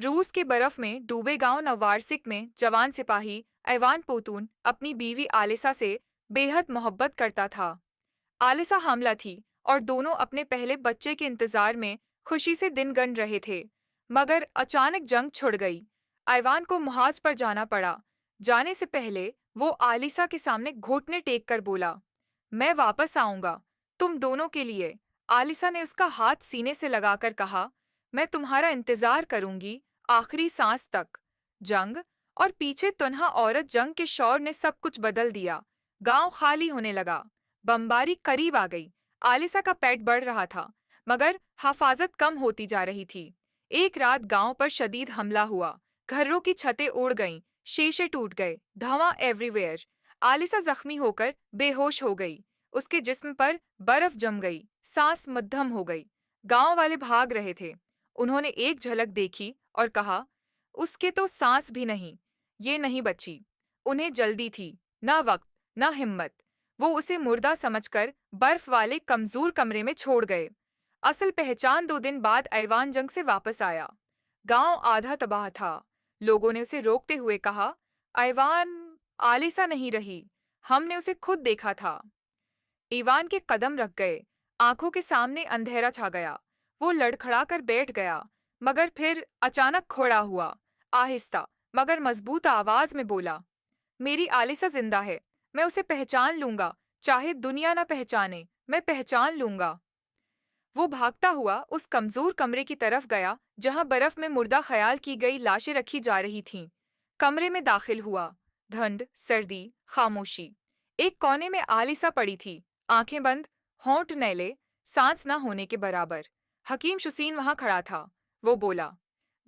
रूस के बर्फ में डूबे गांव नवार्सिक में जवान सिपाही ऐवान पोतून अपनी बीवी आलिसा से बेहद मोहब्बत करता था। आलिसा हामला थी और दोनों अपने पहले बच्चे के इंतजार में खुशी से दिन गन रहे थे। मगर अचानक जंग छिड़ गई। ऐवान को मुहाज पर जाना पड़ा। जाने से पहले वो आलिसा के सामने घुटने टेक कर बोला, मैं वापस आऊंगा, तुम दोनों के लिए। आलिसा ने उसका हाथ सीने से लगाकर कहा, मैं तुम्हारा इंतजार करूंगी आखिरी सांस तक। जंग और पीछे तन्हा औरत जंग के शौर ने सब कुछ बदल दिया। गांव खाली होने लगा। बमबारी करीब आ गई। आलिसा का पेट बढ़ रहा था, मगर हिफाजत कम होती जा रही थी। एक रात गांव पर शदीद हमला हुआ। घरों की छतें उड़ गईं, शीशे टूट गए, धुआं एवरीवेयर। आलिसा जख्मी होकर बेहोश हो गई। उसके जिस्म पर बर्फ जम गई, सांस मद्धम हो गई। गांव वाले भाग रहे थे। उन्होंने एक झलक देखी और कहा, उसके तो सांस भी नहीं, ये नहीं बची। उन्हें जल्दी थी, ना वक्त, ना हिम्मत। वो उसे मुर्दा समझकर बर्फ वाले कमजोर कमरे में छोड़ गए। असल पहचान 2 दिन बाद ऐवान जंग से वापस आया। गांव आधा तबाह था। लोगों ने उसे रोकते हुए कहा, ऐवान, आलिसा नहीं रही, हमने उसे खुद देखा था। ईवान के कदम रख गए। आंखों के सामने अंधेरा छा गया। वो लड़खड़ाकर बैठ गया, मगर फिर अचानक खड़ा हुआ। आहिस्ता मगर मजबूत आवाज में बोला, मेरी आलिसा जिंदा है। मैं उसे पहचान लूंगा, चाहे दुनिया न पहचाने, मैं पहचान लूंगा। वो भागता हुआ उस कमजोर कमरे की तरफ गया जहां बर्फ में मुर्दा ख्याल की गई लाशें रखी जा रही थीं। कमरे में दाखिल हुआ। ठंड, सर्दी, खामोशी। एक कोने में आलिसा पड़ी थी, आंखें बंद, होंठ नैले, सांस न होने के बराबर। हकीम शुसीन वहां खड़ा था। वो बोला,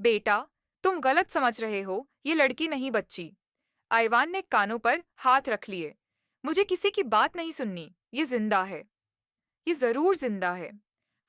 बेटा, तुम गलत समझ रहे हो, ये लड़की नहीं बच्ची। आइवान ने कानों पर हाथ रख लिए। मुझे किसी की बात नहीं सुननी, ये जिंदा है, ये जरूर जिंदा है।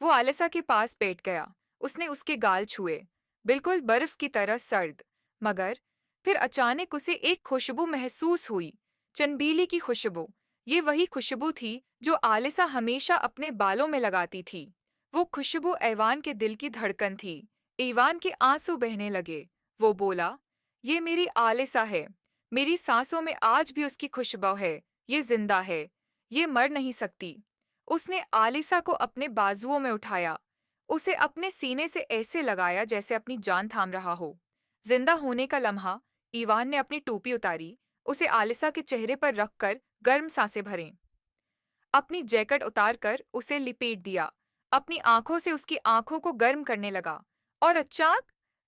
वो आलिसा के पास बैठ गया। उसने उसके गाल छुए, बिल्कुल बर्फ की तरह सर्द। मगर फिर अचानक उसे एक खुशबू महसूस हुई, चनबीली की खुशबू। ये वही खुशबू थी जो आलिसा हमेशा अपने बालों में लगाती थी। वो खुशबू ऐवान के दिल की धड़कन थी। ऐवान के आंसू बहने लगे। वो बोला, ये मेरी आलिसा है। मेरी सांसों में आज भी उसकी खुशबू है। ये जिंदा है, ये मर नहीं सकती। उसने आलिसा को अपने बाजुओं में उठाया, उसे अपने सीने से ऐसे लगाया जैसे अपनी जान थाम रहा हो। जिंदा होने का लम्हा। ईवान ने अपनी टोपी उतारी, उसे आलिसा के चेहरे पर रखकर गर्म सांसें भरें। अपनी जैकेट उतारकर उसे लिपेट दिया। अपनी आंखों से उसकी आंखों को गर्म करने लगा। और अचानक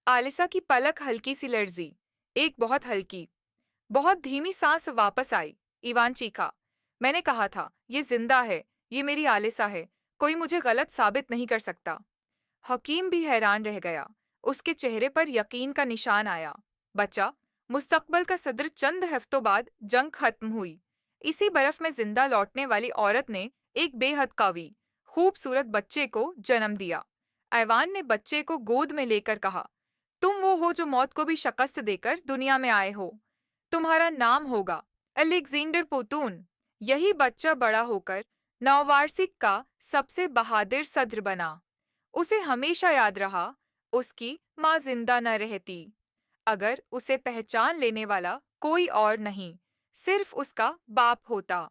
आलिसा की पलक हल्की सी लर्जी। एक बहुत हल्की, बहुत धीमी सांस वापस आई। ईवान चीखा, मैंने कहा था, ये जिंदा है, ये मेरी आलिसा है, कोई मुझे गलत साबित नहीं कर सकता। हकीम भी हैरान रह गया। उसके चेहरे पर यकीन का निशान आया। बच्चा, मुस्तकबल का सदर चंद हफ्तों बाद जंग खत्म हुई। इसी बर्फ में जिंदा लौटने वाली औरत ने एक बेहद कवी, खूबसूरत बच्चे को जन्म दिया। ऐवान ने बच्चे को गोद में लेकर कहा, तुम वो हो जो मौत को भी शिकस्त देकर दुनिया में आए हो। तुम्हारा नाम होगा अलेक्जेंडर पोतून। यही बच्चा बड़ा होकर नौवार्सिक का सबसे बहादुर सद्र बना। उसे हमेशा याद रहा, उसकी माँ जिंदा न रहती अगर उसे पहचान लेने वाला कोई और नहीं, सिर्फ उसका बाप होता।